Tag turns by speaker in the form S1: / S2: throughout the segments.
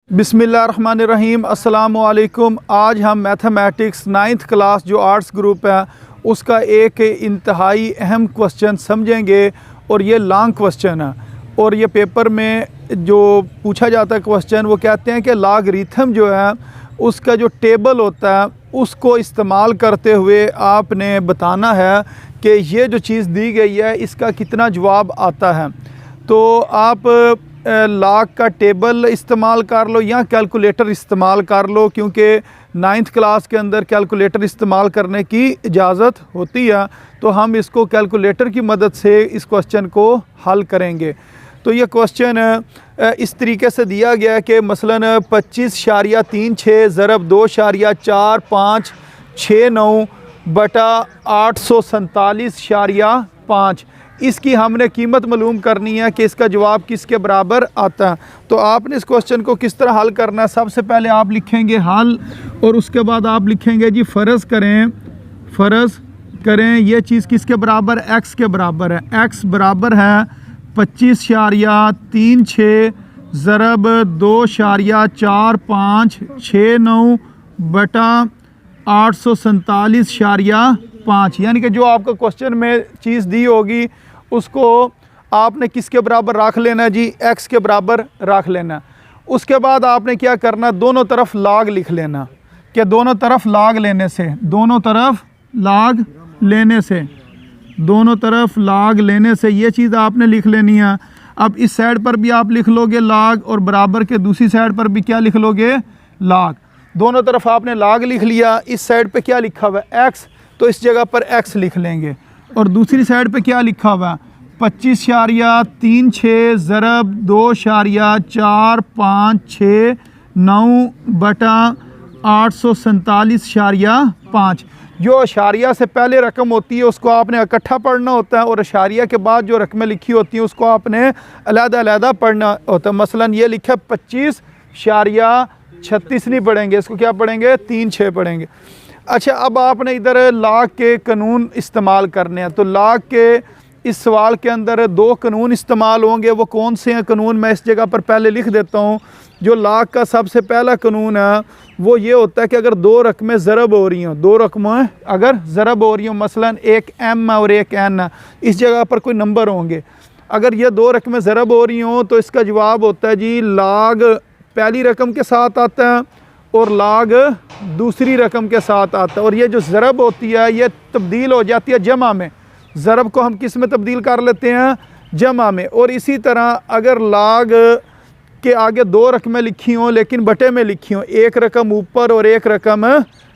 S1: बिस्मिल्लाहिर्रहमानिर्रहीम अस्सलामु अलैकुम। आज हम मैथमेटिक्स 9th क्लास जो आर्ट्स ग्रुप है उसका एक इंतहाई अहम क्वेश्चन समझेंगे और ये लॉन्ग क्वेश्चन है और ये पेपर में जो पूछा जाता है क्वेश्चन वो कहते हैं कि लॉगरिथम जो है उसका जो टेबल होता है उसको इस्तेमाल करते हुए आपने बताना है कि ये जो चीज़ दी गई है इसका कितना जवाब आता है। तो आप लॉग का टेबल इस्तेमाल कर लो या कैलकुलेटर इस्तेमाल कर लो, क्योंकि 9th क्लास के अंदर कैलकुलेटर इस्तेमाल करने की इजाज़त होती है। तो हम इसको कैलकुलेटर की मदद से इस क्वेश्चन को हल करेंगे। तो ये क्वेश्चन इस तरीके से दिया गया है कि मसलन 25.36 ज़रब 2.4569 बटा 847.5 इसकी हमने कीमत मालूम करनी है कि इसका जवाब किसके बराबर आता है। तो आपने इस क्वेश्चन को किस तरह हल करना है, सबसे पहले आप लिखेंगे हल और उसके बाद आप लिखेंगे जी फ़र्ज़ करें ये चीज़ किसके बराबर, x के बराबर है। x बराबर है 25.36 ज़रब 2.4569 बटा 847.5, यानी कि जो आपको क्वेश्चन में चीज़ दी होगी उसको आपने किसके बराबर रख लेना है जी, x के बराबर रख लेना। उसके बाद आपने क्या करना, दोनों तरफ लॉग लिख लेना कि दोनों तरफ लॉग लेने से ये चीज़ आपने लिख लेनी है। अब इस साइड पर भी आप लिख लोगे लॉग और बराबर के दूसरी साइड पर भी क्या लिख लोगे, लॉग। दोनों तरफ आपने लॉग लिख लिया। इस साइड पे क्या लिखा हुआ है, x, तो इस जगह पर x लिख लेंगे और दूसरी साइड पे क्या लिखा हुआ है 25.36 ज़रब 2.4569 बटा 847.5। जो अशारिया से पहले रकम होती है उसको आपने इकट्ठा पढ़ना होता है और अशारिया के बाद जो रकमें लिखी होती हैं उसको आपने अलग-अलग पढ़ना होता है। मसलन ये लिखा 25.36 नहीं पढ़ेंगे, इसको क्या पढ़ेंगे, 3-6 पढ़ेंगे। अच्छा, अब आपने इधर लॉग के कानून इस्तेमाल करने हैं। तो लॉग के इस सवाल के अंदर 2 कानून इस्तेमाल होंगे। वो कौन से हैं कानून, मैं इस जगह पर पहले लिख देता हूँ। जो लॉग का सबसे पहला कानून है वो ये होता है कि अगर 2 रकमें ज़रब हो रही हों, 2 रकमें अगर ज़रब हो रही हों, मसलन एक m है और एक n है, इस जगह पर कोई नंबर होंगे। अगर ये 2 रकमें ज़रब हो रही हों तो इसका जवाब होता है जी लॉग पहली रकम के साथ आता है और लॉग दूसरी रकम के साथ आता है। और ये जो ज़रब होती है ये तब्दील हो जाती है जमा में। ज़रब को हम किस में तब्दील कर लेते हैं, जमा में। और इसी तरह अगर लॉग के आगे 2 रकमें लिखी हों लेकिन बटे में लिखी हों, एक रकम ऊपर और एक रकम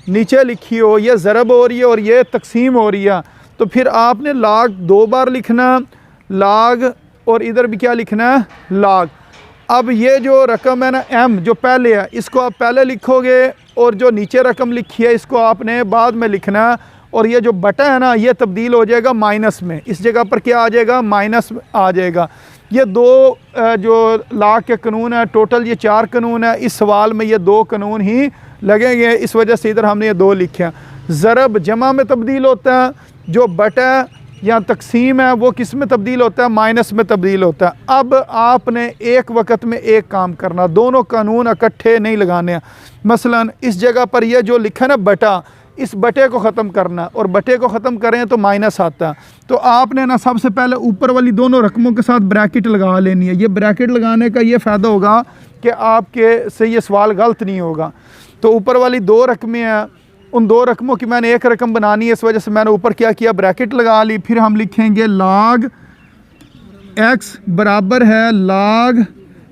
S1: नीचे लिखी हो, ये ज़रब हो रही है और ये तकसीम हो रही है, तो फिर आपने लॉग 2 बार लिखना, लॉग और इधर भी क्या लिखना है, लॉग। अब ये जो रकम है ना m जो पहले है इसको आप पहले लिखोगे और जो नीचे रकम लिखी है इसको आपने बाद में लिखना है। और ये जो बटा है ना ये तब्दील हो जाएगा माइनस में, इस जगह पर क्या आ जाएगा, माइनस आ जाएगा। ये 2 जो लॉग के कानून है, टोटल ये 4 कानून है। इस सवाल में ये 2 कानून ही लगेंगे, इस वजह से इधर हमने ये 2 लिखे हैं। ज़रब जमा में तब्दील होता है, जो बटा या तकसीम है वो किस में तब्दील होता है, माइनस में तब्दील होता है। अब आपने एक वक्त में एक काम करना, दोनों कानून इकट्ठे नहीं लगाने हैं। मसलन इस जगह पर यह जो लिखा ना बटा, इस बटे को ख़त्म करना और बटे को ख़त्म करें तो माइनस आता है। तो आपने ना सबसे पहले ऊपर वाली दोनों रकमों के साथ ब्रैकेट लगा लेनी है। ये ब्रैकेट लगाने का ये फ़ायदा होगा कि आपके से ये सवाल गलत नहीं होगा। तो ऊपर वाली 2 रकमें हैं, उन 2 रकमों की मैंने एक रकम बनानी है, इस वजह से मैंने ऊपर क्या किया, ब्रैकेट लगा ली। फिर हम लिखेंगे लॉग x बराबर है लॉग,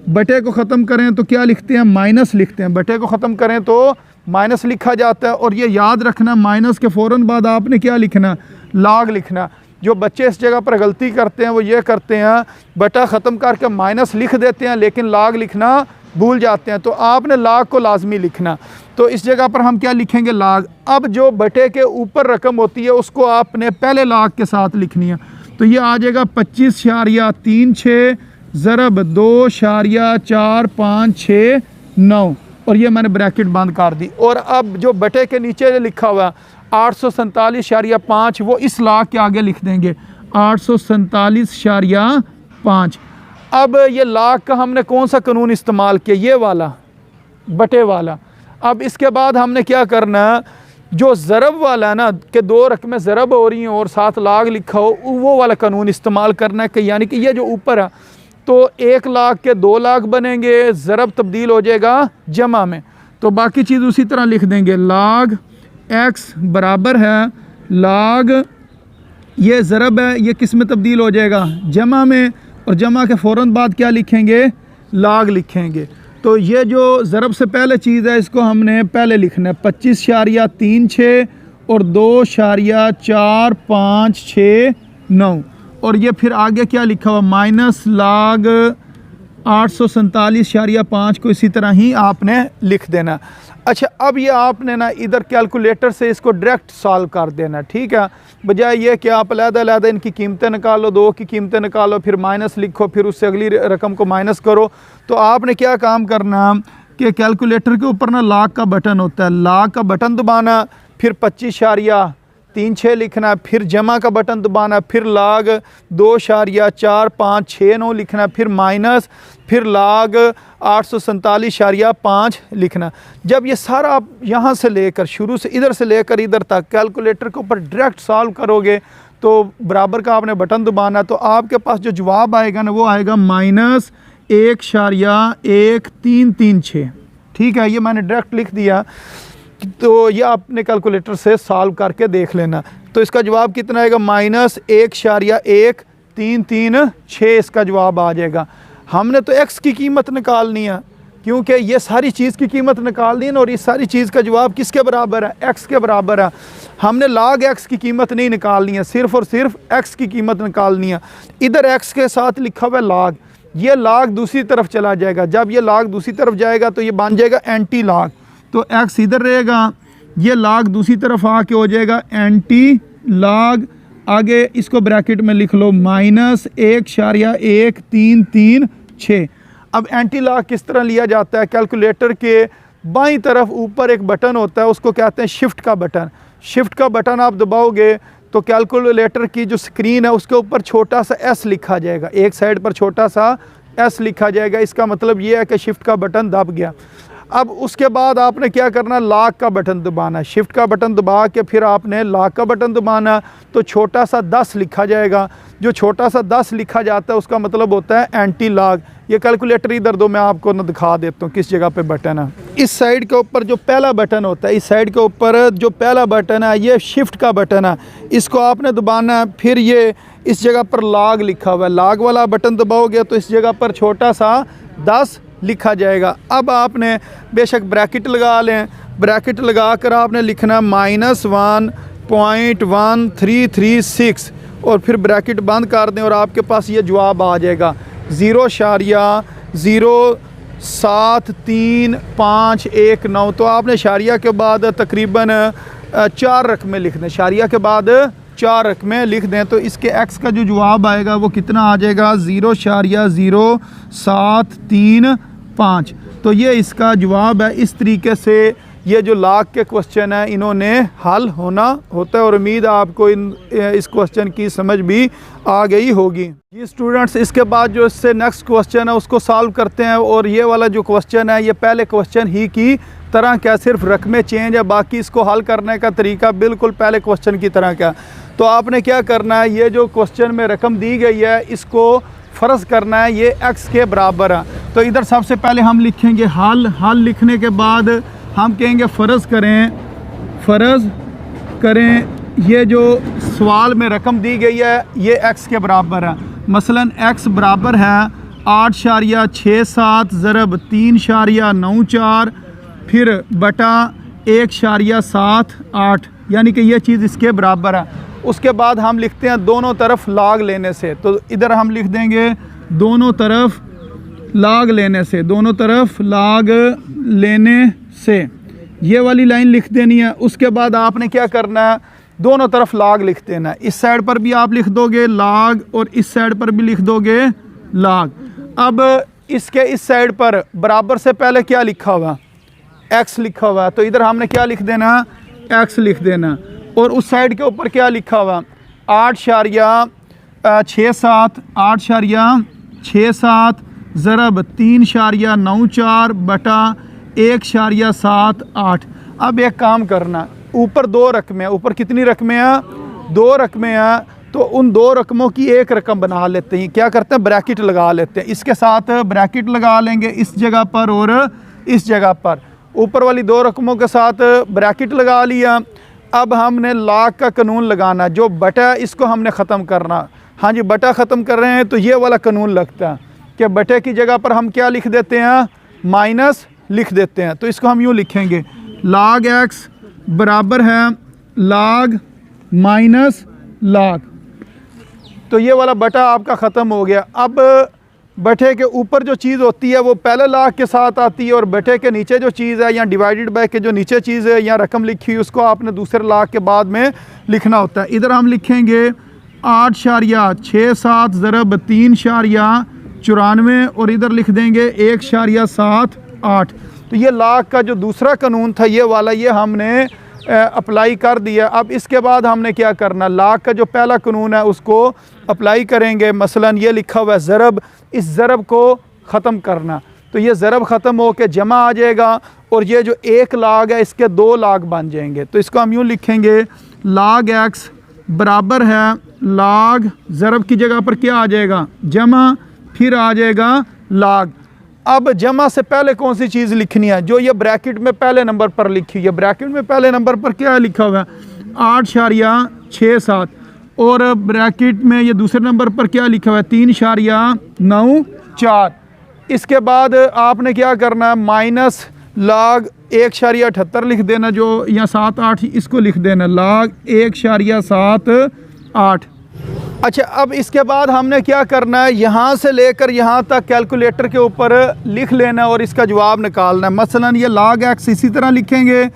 S1: बटे को ख़त्म करें तो क्या लिखते हैं, माइनस लिखते हैं। बटे को ख़त्म करें तो माइनस लिखा जाता है। और ये याद रखना माइनस के फ़ौरन बाद आपने क्या लिखना, लॉग लिखना। जो बच्चे इस जगह पर गलती करते हैं वो ये करते हैं, बटा ख़त्म करके माइनस लिख देते हैं लेकिन लॉग लिखना भूल जाते हैं। तो आपने लॉग को लाजमी लिखना। तो इस जगह पर हम क्या लिखेंगे, लॉग। अब जो बटे के ऊपर रकम होती है उसको आपने पहले लॉग के साथ लिखनी है। तो ये आ जाएगा 25.36 ज़रब 2.4569 और ये मैंने ब्रैकेट बंद कर दी। और अब जो बटे के नीचे लिखा हुआ 847.5 वो इस लॉग के आगे लिख देंगे 847.5। अब ये लॉग का हमने कौन सा कानून इस्तेमाल किया, ये वाला, बटे वाला। अब इसके बाद हमने क्या करना, जो ज़रब वाला है ना कि 2 रकमें ज़रब हो रही हैं और साथ लाग लिखा हो, वो वाला कानून इस्तेमाल करना है कि यानी कि ये जो ऊपर है तो 1 लाख के 2 लाख बनेंगे, ज़रब तब्दील हो जाएगा जमा में। तो बाकी चीज़ उसी तरह लिख देंगे, लाग एक्स बराबर है लाग, ये ज़रब है, ये किस में तब्दील हो जाएगा, जमा में, और जमा के फ़ौरन बाद क्या लिखेंगे, लाग लिखेंगे। तो ये जो ज़रब से पहले चीज़ है इसको हमने पहले लिखना है 25.36 और 2.456 और ये फिर आगे क्या लिखा हुआ माइनस लाग 847.5 को इसी तरह ही आपने लिख देना। अच्छा, अब ये आपने ना इधर कैलकुलेटर से इसको डायरेक्ट सॉल्व कर देना, ठीक है, बजाय ये कि आप अलग-अलग इनकी कीमतें निकालो, 2 की कीमतें निकालो, फिर माइनस लिखो, फिर उससे अगली रकम को माइनस करो। तो आपने क्या काम करना कि कैलकुलेटर के ऊपर ना लाख का बटन होता है, लाख का बटन दबाना, फिर 25.36 लिखना, फिर जमा का बटन दबाना, फिर लाग 2.4569 लिखना, फिर माइनस, फिर लाग 847.5 लिखना। जब ये सारा आप यहाँ से लेकर शुरू से इधर से लेकर इधर तक कैलकुलेटर के ऊपर डायरेक्ट सॉल्व करोगे तो बराबर का आपने बटन दबाना, तो आपके पास जो जवाब आएगा ना वो आएगा -1.1336। ठीक है, ये मैंने डायरेक्ट लिख दिया, तो ये आपने कैलकुलेटर से सॉल्व करके देख लेना। तो इसका जवाब कितना आएगा, -1.1336 इसका जवाब आ जाएगा। हमने तो x की कीमत निकालनी है, क्योंकि ये सारी चीज़ की कीमत निकालनी है और इस सारी चीज़ का जवाब किसके बराबर है, x के बराबर है। हमने लाग x की कीमत नहीं निकालनी है, सिर्फ़ और सिर्फ x की कीमत निकालनी है। इधर x के साथ लिखा हुआ है लाग, ये लाग दूसरी तरफ चला जाएगा, जब ये लाग दूसरी तरफ जाएगा तो ये बन जाएगा एंटी लाग, तो x इधर रहेगा, ये लाग दूसरी तरफ आके हो जाएगा एंटी लाग। आगे इसको ब्रैकेट में लिख लो -1.1336। अब एंटी लाग किस तरह लिया जाता है, कैलकुलेटर के बाईं तरफ ऊपर एक बटन होता है, उसको कहते हैं शिफ्ट का बटन। शिफ्ट का बटन आप दबाओगे तो कैलकुलेटर की जो स्क्रीन है उसके ऊपर छोटा सा एस लिखा जाएगा, एक साइड पर छोटा सा एस लिखा जाएगा, इसका मतलब ये है कि शिफ्ट का बटन दब गया। अब उसके बाद आपने क्या करना, लाग का बटन दबाना, शिफ्ट का बटन दबा के फिर आपने लाग का बटन दबाना, तो छोटा सा 10 लिखा जाएगा। जो छोटा सा 10 लिखा जाता है उसका मतलब होता है एंटी लाग। ये कैलकुलेटर इधर दो, मैं आपको ना दिखा देता हूँ किस जगह पे बटन है। इस साइड के ऊपर जो पहला बटन होता है, इस साइड के ऊपर जो पहला बटन है ये शिफ्ट का बटन है, इसको आपने दबाना है। फिर ये इस जगह पर लाग लिखा हुआ है, लाग वाला बटन दबाओगे तो इस जगह पर छोटा सा 10 लिखा जाएगा। अब आपने बेशक ब्रैकेट लगा लें, ब्रैकेट लगा कर आपने लिखना -1.1336 और फिर ब्रैकेट बंद कर दें और आपके पास ये जवाब आ जाएगा 0.073519। तो आपने शारिया के बाद तकरीबन 4 रकमें लिख दें, शारिया के बाद 4 रकमें लिख दें, तो इसके x का जो जवाब आएगा वो कितना आ जाएगा 0.0735। तो ये इसका जवाब है। इस तरीके से ये जो लाग के क्वेश्चन है इन्होंने हल होना होता है और उम्मीद है आपको इस क्वेश्चन की समझ भी आ गई होगी। ये स्टूडेंट्स, इसके बाद जो इससे नेक्स्ट क्वेश्चन है उसको सॉल्व करते हैं। और ये वाला जो क्वेश्चन है ये पहले क्वेश्चन ही की तरह क्या, सिर्फ रकमें चेंज है, बाकी इसको हल करने का तरीका बिल्कुल पहले क्वेश्चन की तरह क्या। तो आपने क्या करना है, ये जो क्वेश्चन में रकम दी गई है इसको फ़र्ज़ करना है ये x के बराबर है। तो इधर सबसे पहले हम लिखेंगे हल, हल लिखने के बाद हम कहेंगे फ़र्ज़ करें ये जो सवाल में रकम दी गई है ये x के बराबर है। मसलन x बराबर है 8.67 ज़रब 3.94 फिर बटा 1.78, यानी कि ये चीज़ इसके बराबर है। उसके बाद हम लिखते हैं दोनों तरफ लाग लेने से, तो इधर हम लिख देंगे दोनों तरफ लाग लेने से, दोनों तरफ लाग लेने से, ये वाली लाइन लिख देनी है। उसके बाद आपने क्या करना है, दोनों तरफ लाग लिख देना है। इस साइड पर भी आप लिख दोगे लाग और इस साइड पर भी लिख दोगे लाग। अब इसके इस साइड पर बराबर से पहले क्या लिखा हुआ, x लिखा हुआ, तो इधर हमने क्या लिख देना, x लिख देना। और उस साइड के ऊपर क्या लिखा हुआ 8.67 ज़रब 3.94 बटा 1.78। अब एक काम करना, ऊपर दो रकमें, ऊपर कितनी रकमें हैं? दो रकमें हैं, तो उन दो रकमों की एक रकम बना लेते हैं। क्या करते हैं? ब्रैकेट लगा लेते हैं। इसके साथ ब्रैकेट लगा लेंगे इस जगह पर और इस जगह पर। ऊपर वाली दो रकमों के साथ ब्रैकेट लगा लिया। अब हमने log का कानून लगाना, जो बटा इसको हमने ख़त्म करना। हाँ जी, बटा ख़त्म कर रहे हैं तो ये वाला कानून लगता है कि बटे की जगह पर हम क्या लिख देते हैं? माइनस लिख देते हैं। तो इसको हम यूँ लिखेंगे, log x बराबर है log माइनस log। तो ये वाला बटा आपका ख़त्म हो गया। अब बटे के ऊपर जो चीज़ होती है वो पहले log के साथ आती है, और बटे के नीचे जो चीज़ है या डिवाइडेड बाय के जो नीचे चीज़ है या रकम लिखी हुई उसको आपने दूसरे log के बाद में लिखना होता है। इधर हम लिखेंगे 8.67 ज़रब 3.94 और इधर लिख देंगे 1.78। तो ये log का जो दूसरा कानून था ये वाला, ये हमने अप्लाई कर दिया। अब इसके बाद हमने क्या करना? log का जो पहला कानून है उसको अप्लाई करेंगे। मसलन ये लिखा हुआ है ज़रब, इस ज़रब को ख़त्म करना। तो ये ज़रब ख़त्म हो के जमा आ जाएगा, और ये जो एक log है इसके दो log बन जाएंगे। तो इसको हम यूँ लिखेंगे, log x बराबर है log, ज़रब की जगह पर क्या आ जाएगा? जमा, फिर आ जाएगा log। अब जमा से पहले कौन सी चीज़ लिखनी है? जो ये ब्रैकेट में पहले नंबर पर लिखी हुई है। ब्रैकेट में पहले नंबर पर क्या लिखा हुआ है? 8.67, और ब्रैकेट में ये दूसरे नंबर पर क्या लिखा हुआ है? 3.94। इसके बाद आपने क्या करना है? माइनस log 1.78 लिख देना, जो यहाँ 7-8 इसको लिख देना, log 1.78। अच्छा, अब इसके बाद हमने क्या करना है? यहाँ से लेकर यहाँ तक कैलकुलेटर के ऊपर लिख लेना और इसका जवाब निकालना है। मसलन ये log x इसी तरह लिखेंगे,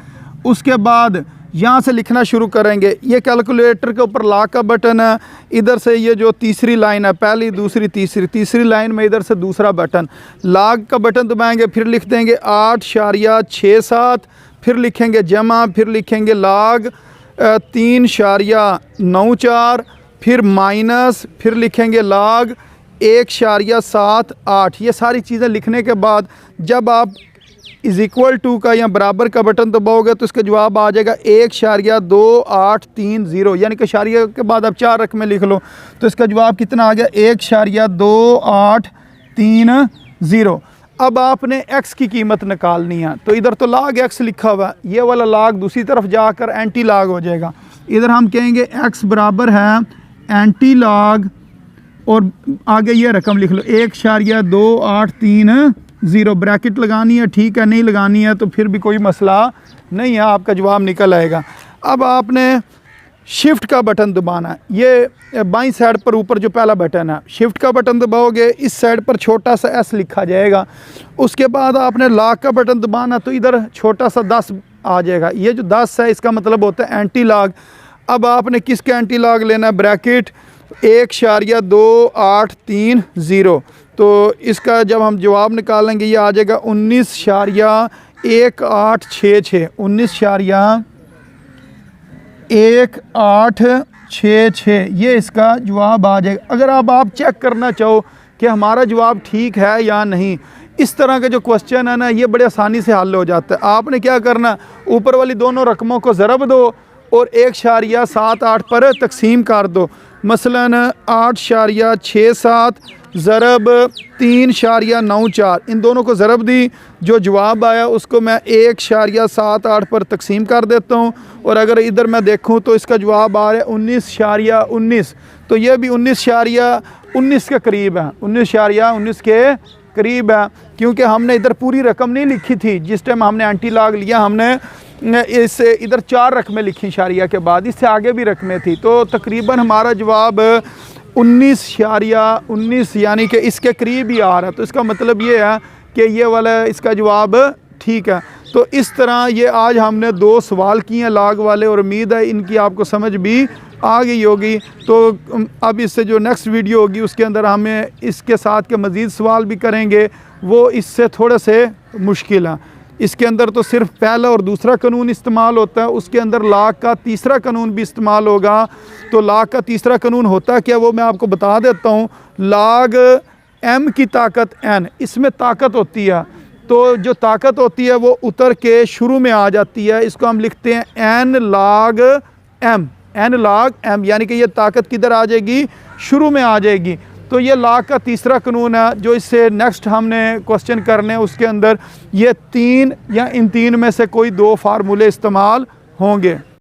S1: उसके बाद यहाँ से लिखना शुरू करेंगे। ये कैलकुलेटर के ऊपर log का बटन है, इधर से ये जो तीसरी लाइन है, पहली दूसरी तीसरी लाइन में इधर से दूसरा बटन, log का बटन दबाएंगे, फिर लिख देंगे 8.67, फिर लिखेंगे जमा, फिर लिखेंगे log 3.94, फिर माइनस, फिर लिखेंगे log 1.78। ये सारी चीज़ें लिखने के बाद जब आप इज़ इक्वल टू का या बराबर का बटन दबाओगे तो इसका जवाब आ जाएगा 1.2830, यानी कि शारिया के बाद आप 4 रकमें लिख लो तो इसका जवाब कितना आ गया? 1.2830। अब आपने x की कीमत निकालनी है, तो इधर तो log x लिखा हुआ है, ये वाला log दूसरी तरफ जाकर एंटी log हो जाएगा। इधर हम कहेंगे x बराबर है एंटी log, और आगे ये रकम लिख लो 1.2830। ब्रैकेट लगानी है, ठीक है, नहीं लगानी है तो फिर भी कोई मसला नहीं है, आपका जवाब निकल आएगा। अब आपने शिफ्ट का बटन दबाना है, ये बाईं साइड पर ऊपर जो पहला बटन है, शिफ्ट का बटन दबाओगे इस साइड पर छोटा सा s लिखा जाएगा। उसके बाद आपने log का बटन दबाना, तो इधर छोटा सा 10 आ जाएगा। ये जो 10 है इसका मतलब होता है एंटी log। अब आपने किसका एंटी log लेना है? ब्रैकेट 1.2830। तो इसका जब हम जवाब निकालेंगे ये आ जाएगा 19.1866, 19.1866, ये इसका जवाब आ जाएगा। अगर अब आप चेक करना चाहो कि हमारा जवाब ठीक है या नहीं, इस तरह के जो क्वेश्चन है ना, ये बड़े आसानी से हल हो जाता है। आपने क्या करना, ऊपर वाली दोनों रकमों को ज़रब दो और 1.78 पर तकसीम कर दो। मसलन 8.67 ज़रब 3.94, इन दोनों को ज़रब दी, जो जवाब आया उसको मैं 1.78 पर तकसीम कर देता हूँ। और अगर इधर मैं देखूँ तो इसका जवाब आ रहा है 19.19। तो ये भी 19.19 के करीब है, 19.19 के करीब है, क्योंकि हमने इधर पूरी रकम नहीं लिखी थी जिस टाइम हमने एंटी लॉग लिया। हमने इससे इधर 4 रकमें लिखी शारिया के बाद, इससे आगे भी रकमें थी। तो तकरीबन हमारा जवाब 19.19 यानी कि इसके करीब ही आ रहा है। तो इसका मतलब ये है कि ये वाला इसका जवाब ठीक है। तो इस तरह ये आज हमने 2 सवाल किए हैं लॉग वाले, और उम्मीद है इनकी आपको समझ भी आ गई होगी। तो अब इससे जो नेक्स्ट वीडियो होगी उसके अंदर हमें इसके साथ के मज़ीद सवाल भी करेंगे, वो इससे थोड़े से मुश्किल हैं। इसके अंदर तो सिर्फ पहला और दूसरा कानून इस्तेमाल होता है, उसके अंदर लॉग का तीसरा कानून भी इस्तेमाल होगा। तो लॉग का तीसरा कानून होता क्या, वो मैं आपको बता देता हूँ। लॉग m की ताकत n, इसमें ताकत होती है तो जो ताकत होती है वो उतर के शुरू में आ जाती है। इसको हम लिखते हैं n log m, n log m, यानी कि ये ताकत किधर आ जाएगी, शुरू में आ जाएगी। तो ये लॉग का तीसरा कानून है जो इससे नेक्स्ट हमने क्वेश्चन करने हैं, उसके अंदर ये तीन या इन तीन में से कोई दो फार्मूले इस्तेमाल होंगे।